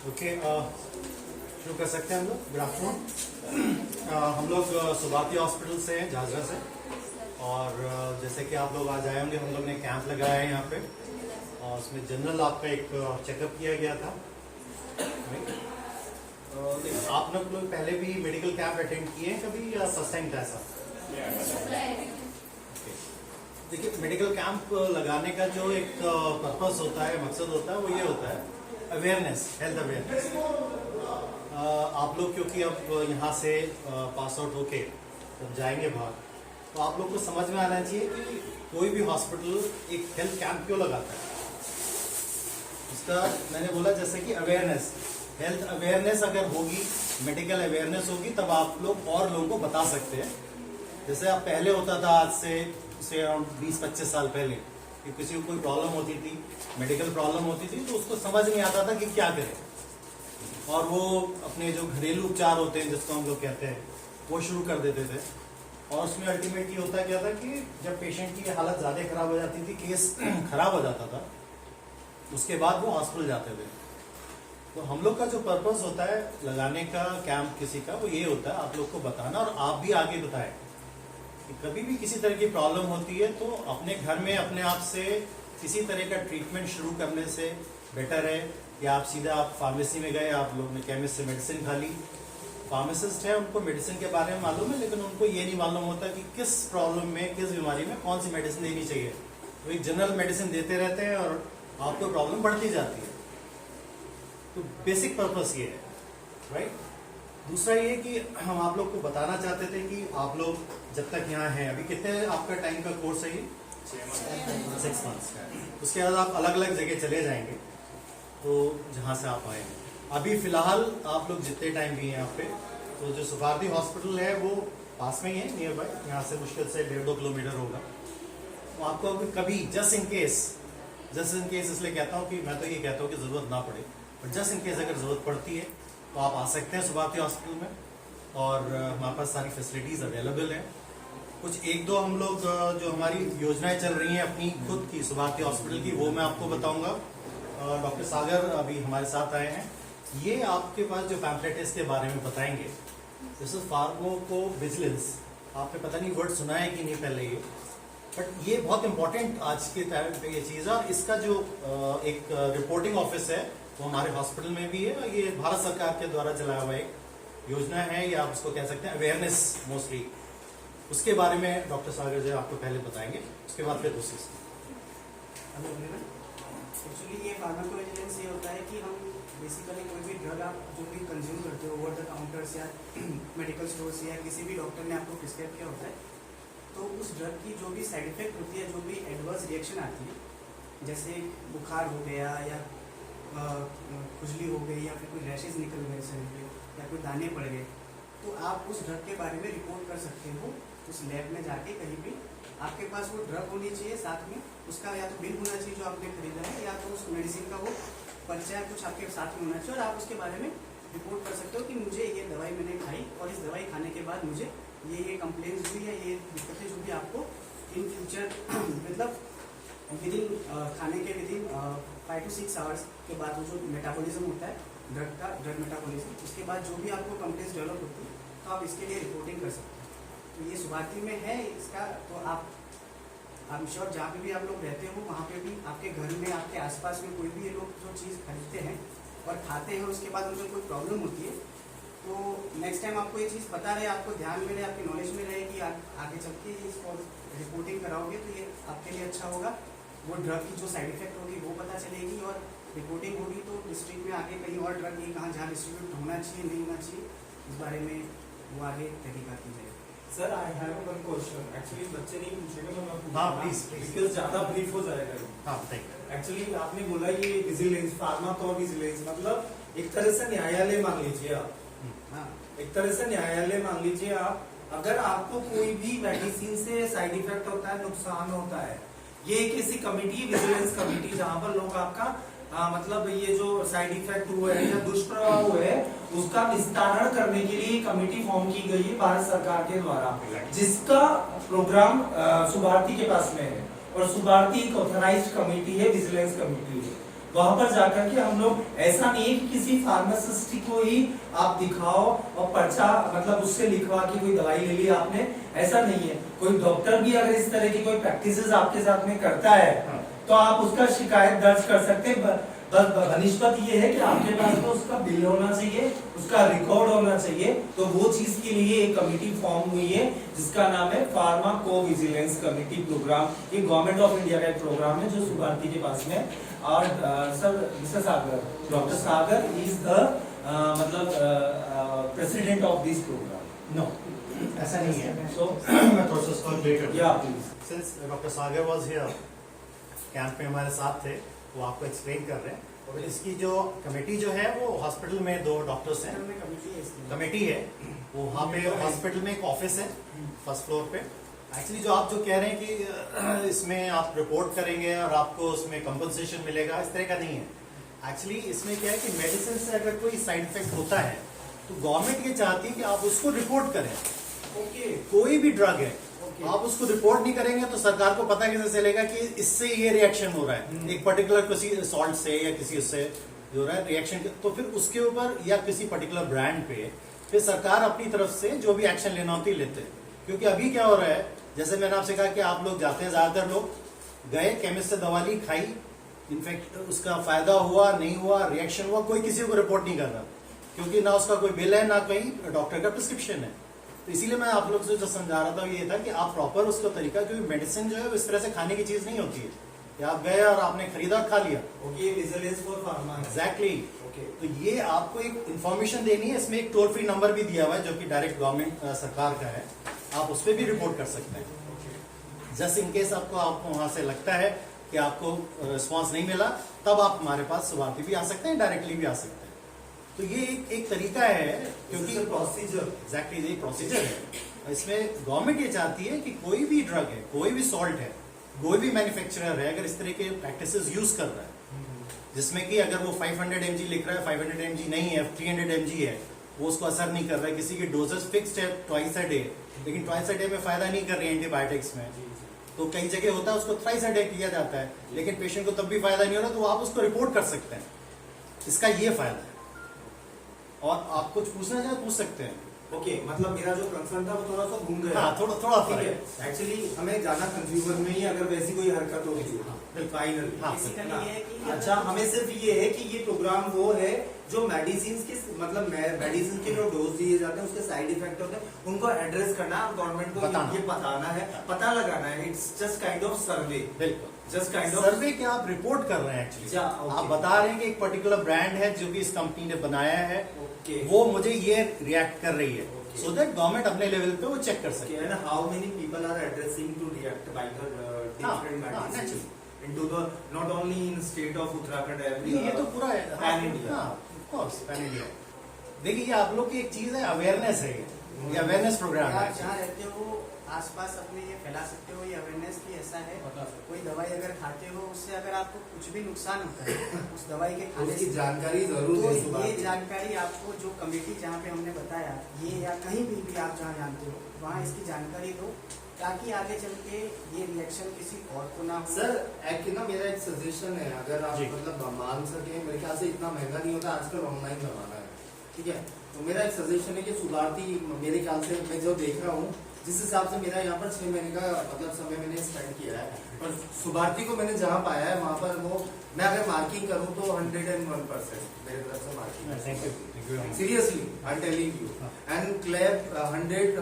Okay, शुरू कर सकते हैं हम लोग। Good afternoon. हम लोग सुबाती हॉस्पिटल से हैं, झाझरा से। और जैसे कि आप लोग आज आए होंगे, हम लोग ने कैंप लगाया है यहाँ पे और उसमें जनरल आपका एक चेकअप किया गया था। आप लोग पहले भी मेडिकल कैंप अटेंड किए हैं कभी या फर्स्ट टाइम था ऐसा? देखिए, मेडिकल कैंप लगाने का जो एक पर्पस होता है, मकसद होता है, वो ये होता है अवेयरनेस, हेल्थ अवेयरनेस। आप लोग क्योंकि अब यहाँ से पास आउट होके जब जाएंगे बाहर, तो आप लोग को समझ में आना चाहिए कि कोई भी हॉस्पिटल एक हेल्थ कैंप क्यों लगाता है। उसका मैंने बोला जैसे कि अवेयरनेस, हेल्थ अवेयरनेस अगर होगी, मेडिकल अवेयरनेस होगी, तब आप लोग और लोगों को बता सकते हैं। जैसे आप पहले होता था, आज से अराउंड 20-25 साल पहले, कि किसी को कोई प्रॉब्लम होती थी, मेडिकल प्रॉब्लम होती थी, तो उसको समझ नहीं आता था कि क्या करें, और वो अपने जो घरेलू उपचार होते हैं जिसको हम लोग कहते हैं, वो शुरू कर देते थे। और उसमें अल्टीमेटली होता क्या था कि जब पेशेंट की हालत ज़्यादा खराब हो जाती थी, केस खराब हो जाता था, उसके बाद वो हॉस्पिटल जाते थे। तो हम लोग का जो पर्पस होता है लगाने का कैंप किसी का, वो ये होता है आप लोग को बताना, और आप भी आगे बताएं कि कभी भी किसी तरह की प्रॉब्लम होती है तो अपने घर में अपने आप से किसी तरह का ट्रीटमेंट शुरू करने से बेटर है, या आप सीधा फार्मेसी में गए, आप लोग ने केमिस्ट से मेडिसिन खा ली। फार्मासिस्ट है, उनको मेडिसिन के बारे में मालूम है, लेकिन उनको ये नहीं मालूम होता कि किस प्रॉब्लम में, किस बीमारी में कौन सी मेडिसिन देनी चाहिए। तो एक जनरल मेडिसिन देते रहते हैं और आपको प्रॉब्लम बढ़ती जाती है। तो बेसिक पर्पस ये है, राइट। दूसरा ये कि हम आप लोग को बताना चाहते थे कि आप लोग जब तक यहाँ हैं, अभी कितने आपका टाइम का कोर्स है ये? 6 मंथ्स का। उसके बाद आप अलग अलग जगह चले जाएंगे, तो जहाँ से आप आए हैं। अभी फिलहाल आप लोग जितने टाइम भी हैं यहाँ पे, तो जो सुबाती हॉस्पिटल है वो पास में ही है, नियर बाय, यहाँ से मुश्किल से 1.5-2 किलोमीटर होगा। तो आपको अभी कभी जस्ट इन केस इसलिए कहता हूँ कि मैं तो ये कहता हूँ कि ज़रूरत ना पड़े, बट जस्ट इन केस अगर ज़रूरत पड़ती है तो आप आ सकते हैं सुबाती हॉस्पिटल में, और हमारे पास सारी फैसिलिटीज़ अवेलेबल हैं। कुछ 1-2 हम लोग जो हमारी योजनाएं चल रही हैं अपनी खुद की सुबाती हॉस्पिटल की, वो मैं आपको बताऊंगा। डॉक्टर सागर अभी हमारे साथ आए हैं, ये आपके पास जो पैम्फलेट है इसके बारे में बताएंगे। जैसे फार्माको विजिलेंस, आपने पता नहीं वर्ड सुना है कि नहीं पहले ये, बट ये बहुत इंपॉर्टेंट आज के टाइम पे ये चीज़ है। और इसका जो एक रिपोर्टिंग ऑफिस है वो हमारे हॉस्पिटल में भी है। ये भारत सरकार के द्वारा चलाया हुआ एक योजना है, या आप उसको कह सकते हैं अवेयरनेस मोस्टली। उसके बारे में डॉक्टर सागर जी आपको पहले बताएंगे, उसके बाद फिर दूसरी। एक्चुअली ये फार्माकोविजिलेंस ये होता है कि हम बेसिकली कोई भी ड्रग आप जो भी कंज्यूम करते हो ओवर द काउंटर्स या मेडिकल स्टोर से, या किसी भी डॉक्टर ने आपको प्रिस्क्राइब किया होता है, तो उस ड्रग की जो भी साइड इफेक्ट होती है, जो भी एडवर्स रिएक्शन आती है, जैसे बुखार हो गया या खुजली हो गई या फिर कोई रैशेज निकल गए शरीर पे या कोई दाने पड़ गए, तो आप उस ड्रग के बारे में रिपोर्ट कर सकते हो उस लैब में जाके। कहीं भी आपके पास वो ड्रग होनी चाहिए, साथ में उसका या तो बिल होना चाहिए जो आपने खरीदा है, या तो उस मेडिसिन का वो पर्चा कुछ आपके साथ में होना चाहिए और आप उसके बारे में रिपोर्ट कर सकते हो कि मुझे ये दवाई मैंने खाई और इस दवाई खाने के बाद मुझे ये कंप्लेंट्स हुई है, ये दिक्कतें जो भी आपको इन फ्यूचर मतलब विदिन खाने के विदिन 5 to 6 आवर्स के बाद वो जो मेटाबॉलिज्म होता है ड्रग मेटाबॉलिज्म, उसके बाद जो भी आपको कंप्लेंट्स डेवलप होती है तो आप इसके लिए रिपोर्टिंग कर सकते हो। तो ये शुभारती में है इसका, तो आप आई एम श्योर जहाँ पे भी आप लोग रहते हो वहाँ पे भी आपके घर में आपके आसपास में कोई भी ये लोग जो चीज़ खरीदते हैं और खाते हैं उसके बाद उनको कोई प्रॉब्लम होती है तो नेक्स्ट टाइम आपको ये चीज़ पता रहे, आपको ध्यान में रहे, आपके नॉलेज में रहे कि आगे चल के इसको रिपोर्टिंग कराओगे तो ये आपके लिए अच्छा होगा। वो ड्रग की जो साइड इफेक्ट होगी वो पता चलेगी और रिपोर्टिंग होगी तो डिस्ट्रिक्ट में आगे कहीं और ड्रग ये कहाँ जहाँ डिस्ट्रीब्यूट होना चाहिए नहीं होना चाहिए इस बारे में वो आगे तहकीकात की जाएगी। Sir I have one question, actually बच्चे नहीं पूछेगा तो मैं हाँ, please, please. बिकॉज ज्यादा ब्रीफ हो जाएगा। हाँ बताइए। एक्चुअली आपने बोला ये विजिलेंस फार्मा तो विजिलेंस मतलब एक तरह से न्यायालय मान लीजिए आप, हाँ एक तरह से न्यायालय मान लीजिए आप। अगर आपको कोई भी मेडिसिन से साइड इफेक्ट होता है, नुकसान होता है, ये एक ऐसी कमेटी विजिलेंस कमेटी जहां पर लोग आपका मतलब ये जो साइड इफेक्ट हुए हैं या दुष्प्रभाव हुए हैं उसका निस्तारण करने के लिए कमेटी फॉर्म की गई है भारत सरकार के द्वारा, जिसका प्रोग्राम सुभारती के पास में है और सुभारती एक ऑथराइज्ड कमेटी है, विजिलेंस कमेटी है। वहां पर जाकर के हम लोग, ऐसा नहीं है कि किसी फार्मासिस्ट को ही आप दिखाओ और पर्चा मतलब उससे लिखवा के कोई दवाई ले ली आपने, ऐसा नहीं है। कोई डॉक्टर भी अगर इस तरह की कोई प्रैक्टिसेस आपके साथ में करता है तो आप उसका शिकायत दर्ज कर सकते हैं। बस बनिस्बत ये है कि आपके पास तो उसका बिल होना चाहिए, उसका रिकॉर्ड होना चाहिए। तो वो चीज के लिए एक कमेटी फॉर्म हुई है जिसका नाम है फार्माको विजिलेंस कमेटी प्रोग्राम। ये गवर्नमेंट ऑफ इंडिया का एक प्रोग्राम है जो सुभारती के पास में। और sir mister Sagar, doctor Sagar is the मतलब president of this program. No, ऐसा नहीं है। So मैं थोड़ा सा इसको update कर दूं। या please. Since doctor Sagar was here, camp में हमारे साथ थे, वो आपको एक्सप्लेन कर रहे हैं। और इसकी जो कमेटी जो है वो हॉस्पिटल में 2 डॉक्टर्स हैं, कमेटी है वो वहाँ पे हॉस्पिटल में एक ऑफिस है फर्स्ट फ्लोर पे। एक्चुअली जो आप जो कह रहे हैं कि इसमें आप रिपोर्ट करेंगे और आपको उसमें कंपनसेशन मिलेगा, इस तरह का नहीं है। एक्चुअली इसमें क्या है कि मेडिसिन से अगर कोई साइड इफेक्ट होता है तो गवर्नमेंट ये चाहती है कि आप उसको रिपोर्ट करें। ओके, कोई भी ड्रग है आप उसको रिपोर्ट नहीं करेंगे तो सरकार को पता कैसे चलेगा कि इससे ये रिएक्शन हो रहा है, एक पर्टिकुलर किसी सॉल्ट से या किसी उससे जो हो रहा है रिएक्शन, तो फिर उसके ऊपर या किसी पर्टिकुलर ब्रांड पे फिर सरकार अपनी तरफ से जो भी एक्शन लेना होती है लेते हैं। क्योंकि अभी क्या हो रहा है, जैसे मैंने आपसे कहा कि आप लोग जाते हैं, ज्यादातर लोग गए केमिस्ट से दवा ली, खाई, इनफेक्ट उसका फायदा हुआ नहीं हुआ, रिएक्शन हुआ, कोई किसी को रिपोर्ट नहीं कर रहा क्योंकि ना उसका कोई बिल है ना कहीं डॉक्टर का प्रिस्क्रिप्शन है। तो इसीलिए मैं आप लोग से जो समझा रहा था ये था कि आप प्रॉपर उसका तरीका, क्योंकि मेडिसिन जो है इस तरह से खाने की चीज नहीं होती है कि आप गए और आपने खरीदा और खा लिया। Okay, vigilance for pharma. Exactly. Okay, तो ये आपको एक इंफॉर्मेशन देनी है। इसमें एक टोल फ्री नंबर भी दिया हुआ है जो कि डायरेक्ट गवर्नमेंट सरकार का है, आप उस पर भी रिपोर्ट कर सकते हैं। जस्ट इन केस आपको वहां से लगता है कि आपको रिस्पॉन्स नहीं मिला, तब आप हमारे पास सुभारती भी आ सकते हैं, डायरेक्टली भी आ सकते हैं। तो ये एक तरीका है, क्योंकि प्रोसीजर एग्जैक्टली ये प्रोसीजर है। इसमें गवर्नमेंट ये चाहती है कि कोई भी ड्रग है, कोई भी सॉल्ट है, कोई भी मैन्युफैक्चरर है, अगर इस तरह के प्रैक्टिसेस यूज कर रहा है जिसमें कि अगर वो 500 mg लिख रहा है, 500 mg नहीं है, 300 mg है, वो उसको असर नहीं कर रहा है, किसी की डोजेस फिक्स्ड है ट्वाइस अ डे, लेकिन ट्वाइस अ डे में फायदा नहीं कर रही है एंटीबायोटिक्स में, तो कई जगह होता है उसको थ्राइस अ डे किया जाता है, लेकिन पेशेंट को तब भी फायदा नहीं हो रहा, तो आप उसको रिपोर्ट कर सकते हैं। इसका ये फायदा है। और आप कुछ पूछना चाहे पूछ सकते हैं। ओके, मतलब मेरा जो कंसर्न था वो थोड़ा सा घूम गया। हाँ, थोड़ा ठीक है। एक्चुअली हमें जाना कंज्यूमर में ही अगर वैसी कोई हरकत होगी फाइनली। हाँ, बेसिकली ये है कि अच्छा, हमें सिर्फ ये है कि ये प्रोग्राम वो है जो मेडिसिन के मतलब मेडिसिन के जो डोज दिए जाते हैं उसके साइड इफेक्ट होते हैं उनको एड्रेस करना, गवर्नमेंट को ये बताना है, पता लगाना है। इट्स जस्ट काइंड ऑफ सर्वे। बिल्कुल, जस्ट काइंड ऑफ सर्वे के आप रिपोर्ट कर रहे हैं एक्चुअली। आप बता रहे हैं कि एक पर्टिकुलर ब्रांड है जो कि इस कंपनी ने बनाया है, वो मुझे ये रिएक्ट कर रही है, सो दैट गवर्नमेंट अपने लेवल पे वो चेक कर सके। And how many people are addressing to react by the different medicine into the not only in state of Uttarakhand, ये तो पूरा है pan India. Of course pan India. देखिए ये आप लोग की एक चीज है, अवेयरनेस है, ये अवेयरनेस प्रोग्राम है। आप जहाँ रहते हो आसपास अपने ये फैला सकते हो, ये अवेयरनेस की ऐसा है कोई दवाई अगर खाते हो उससे अगर आपको कुछ भी नुकसान होता है उस दवाई के खाने उसकी से, जानकारी जरूर तो दें सुबह ये की। जानकारी आपको जो कमेटी जहाँ पे हमने बताया ये या कहीं भी आप जहाँ जानते हो वहाँ इसकी जानकारी दो ताकि आगे चल के ये रिएक्शन किसी और को ना हो। सर ना मेरा एक सजेशन है, अगर आप जी। मतलब मान सके, मेरे ख्याल से इतना महंगा नहीं होता आजकल, ऑनलाइन जमाना है, ठीक है। तो मेरा एक सजेशन है कि सुधारती, मेरे ख्याल से मैं जो देख रहा हूँ जिस हिसाब से मेरा यहाँ पर 6 महीने का मतलब समय मैंने स्पेंड किया है, और सुभारती को मैंने जहाँ पाया है वहाँ पर वो, मैं अगर मार्किंग करूँ तो 101% मेरे तरफ से मार्किंग है। Thank you. Seriously, I'm telling you. And clap, hundreds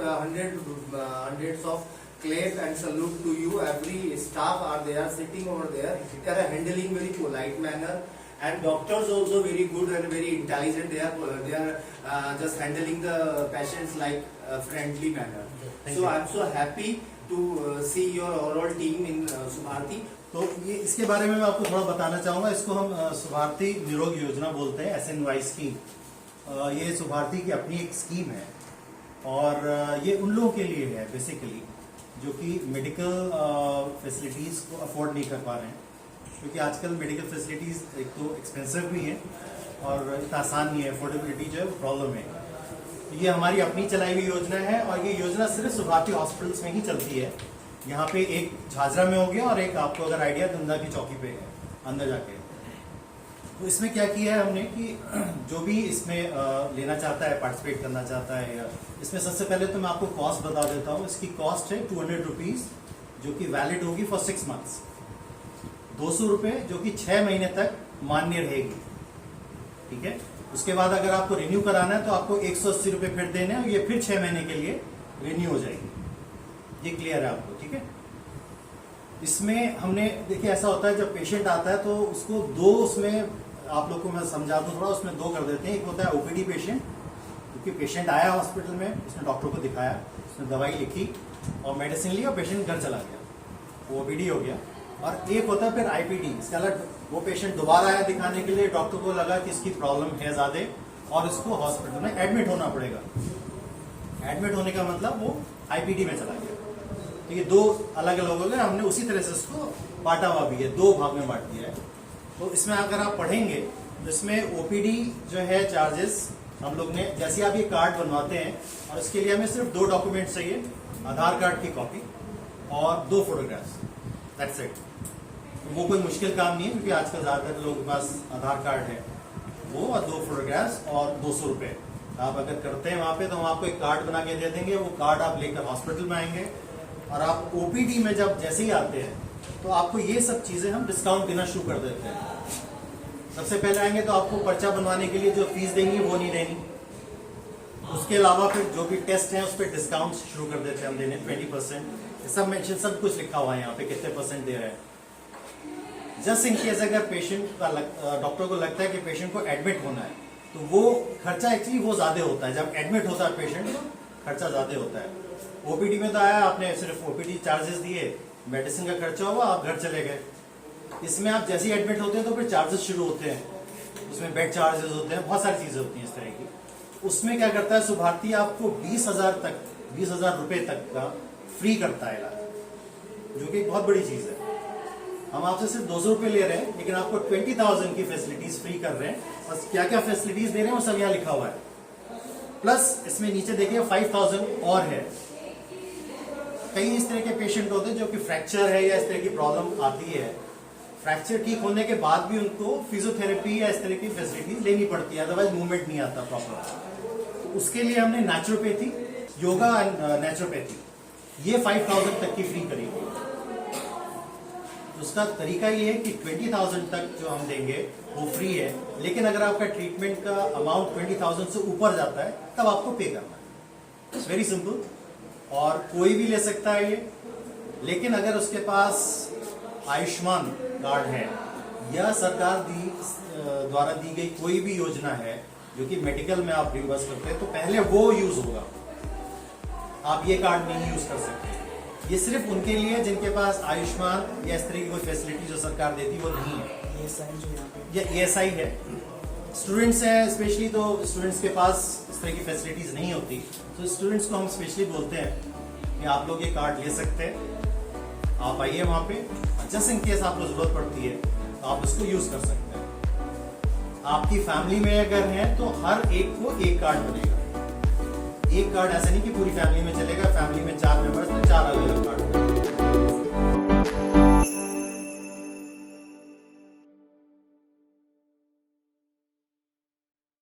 of clap and salute to you. Every staff are there, sitting over there. They are handling very polite manner. And doctors also very good and very intelligent. They are just handling the patients like friendly manner. Thank So you. I'm so happy to see your overall team in Subharti. तो ये इसके बारे में मैं आपको थोड़ा बताना चाहूंगा। इसको हम सुभारती निरोग योजना बोलते हैं, SNY स्कीम। ये सुभारती की अपनी एक स्कीम है और ये उन लोगों के लिए है बेसिकली जो कि मेडिकल फैसिलिटीज को अफोर्ड नहीं कर पा रहे हैं, क्योंकि आजकल मेडिकल फैसिलिटीज एक तो एक्सपेंसिव भी है और इतना आसान नहीं है, अफोर्डेबिलिटी जो है प्रॉब्लम है। ये हमारी अपनी चलाई हुई योजना है और ये योजना सिर्फ सुभारती हॉस्पिटल्स में ही चलती है। यहाँ पे एक झाझरा में हो गया और एक आपको अगर आइडिया धंधा की चौकी पे है अंदर जाके। तो इसमें क्या किया है हमने कि जो भी इसमें लेना चाहता है, पार्टिसिपेट करना चाहता है, या इसमें सबसे पहले तो मैं आपको कॉस्ट बता देता हूँ। इसकी कॉस्ट है 200 रुपीज जो कि वैलिड होगी फॉर 6 मंथ्स, 200 रुपये जो कि 6 महीने तक मान्य रहेगी, ठीक है। उसके बाद अगर आपको रिन्यू कराना है तो आपको 180 रुपये फिर देने हैं, ये फिर 6 महीने के लिए रिन्यू हो जाएगी। ये क्लियर है आपको, ठीक है। इसमें हमने देखिए ऐसा होता है जब पेशेंट आता है तो उसको दो, उसमें आप लोग को मैं समझा दूं थोड़ा, उसमें दो कर देते हैं। एक होता है ओपीडी पेशेंट, क्योंकि पेशेंट आया हॉस्पिटल में, उसने डॉक्टर को दिखाया, उसने दवाई लिखी और मेडिसिन ली और पेशेंट घर चला गया, वो ओपीडी हो गया। और एक होता है फिर आईपीडी, इसका अलग, वो पेशेंट दोबारा आया दिखाने के लिए, डॉक्टर को लगा कि इसकी प्रॉब्लम है ज्यादा और इसको हॉस्पिटल में एडमिट होना पड़ेगा। एडमिट होने का मतलब वो आईपीडी में चला गया। तो ये दो अलग अलग हो गए, हमने उसी तरह से इसको बांटा हुआ भी है, 2 भाग में बांट दिया है। तो इसमें अगर आप पढ़ेंगे तो इसमें ओपीडी जो है चार्जेस हम लोग ने, जैसे आप ये कार्ड बनवाते हैं और इसके लिए हमें सिर्फ 2 डॉक्यूमेंट चाहिए, आधार कार्ड की कॉपी और 2 फोटोग्राफ्स, दैट्स इट। वो कोई मुश्किल काम नहीं है, क्योंकि आजकल ज्यादातर लोगों के पास आधार कार्ड है, वो और 2 फोटोग्राफ्स और 200 रुपये आप अगर करते हैं वहां पे तो हम आपको एक कार्ड बना के दे देंगे। वो कार्ड आप लेकर हॉस्पिटल में आएंगे और आप ओपीडी में जब जैसे ही आते हैं तो आपको ये सब चीजें हम डिस्काउंट देना शुरू कर देते हैं। सबसे पहले आएंगे तो आपको पर्चा बनवाने के लिए जो फीस देंगी वो नहीं देनी, उसके अलावा फिर जो भी टेस्ट हैं उस पर डिस्काउंट शुरू कर देते हैं हम देने, 20%। सब मेंशन, सब कुछ लिखा हुआ है यहाँ पे कितने % दे रहे हैं। जस्ट इन केस अगर पेशेंट का डॉक्टर को लगता है कि पेशेंट को एडमिट होना है तो वो खर्चा एक्चुअली वो ज्यादा होता है। जब एडमिट होता है पेशेंट तो खर्चा ज्यादा होता है। ओपीडी में तो आया, आपने सिर्फ ओपीडी चार्जेस दिए, मेडिसिन का खर्चा हुआ, आप घर चले गए। इसमें आप जैसे ही एडमिट होते हैं तो फिर चार्जेस शुरू होते हैं, उसमें बेड चार्जेस होते हैं, बहुत सारी चीजें होती हैं इस तरह की। उसमें क्या करता है सुभारती, आपको 20,000 रुपए तक का फ्री करता है इलाज, जो कि एक बहुत बड़ी चीज है। हम आपसे सिर्फ 200 रुपये ले रहे हैं लेकिन आपको 20,000 की फैसिलिटीज फ्री कर रहे हैं। बस क्या क्या फैसिलिटीज दे रहे हैं वो सब यहाँ लिखा हुआ है। प्लस इसमें नीचे देखिए 5,000 और है। कई इस तरह के पेशेंट होते हैं जो कि फ्रैक्चर है या इस तरह की प्रॉब्लम आती है, फ्रैक्चर ठीक होने के बाद भी उनको फिजियोथेरेपी या इस तरह की फैसिलिटीज लेनी पड़ती है, अदरवाइज मूवमेंट नहीं आता प्रॉपर। तो उसके लिए हमने नेचुरोपैथी, योगा एंड नेचुरोपैथी, ये 5,000 तक की फ्री करेंगे। उसका तरीका ये है कि 20,000 तक जो हम देंगे वो फ्री है, लेकिन अगर आपका ट्रीटमेंट का अमाउंट 20,000 से ऊपर जाता है तब आपको पे करना है। इट्स वेरी सिंपल, और कोई भी ले सकता है ये। लेकिन अगर उसके पास आयुष्मान कार्ड है या सरकार द्वारा दी गई कोई भी योजना है जो कि मेडिकल में आप रिवर्स करते हैं तो पहले वो यूज होगा, आप ये कार्ड नहीं यूज कर सकते। ये सिर्फ उनके लिए जिनके पास आयुष्मान या इस तरह की कोई फैसिलिटी जो सरकार देती वो नहीं है। ये ESI है। स्टूडेंट्स हैं स्पेशली, तो स्टूडेंट्स के पास इस तरह की फैसिलिटीज नहीं होती, तो स्टूडेंट्स को हम स्पेशली बोलते हैं कि कि आप लोग ये कार्ड ले सकते हैं। आप आइए वहां पे, जस्ट इन केस आपको जरूरत पड़ती है तो आप इसको यूज कर सकते हैं। आपकी फैमिली में अगर है तो हर एक को एक कार्ड बनेगा। एक कार्ड ऐसा नहीं कि पूरी फैमिली में चलेगा, फैमिली में 4 मेंबर्स में 4 अलग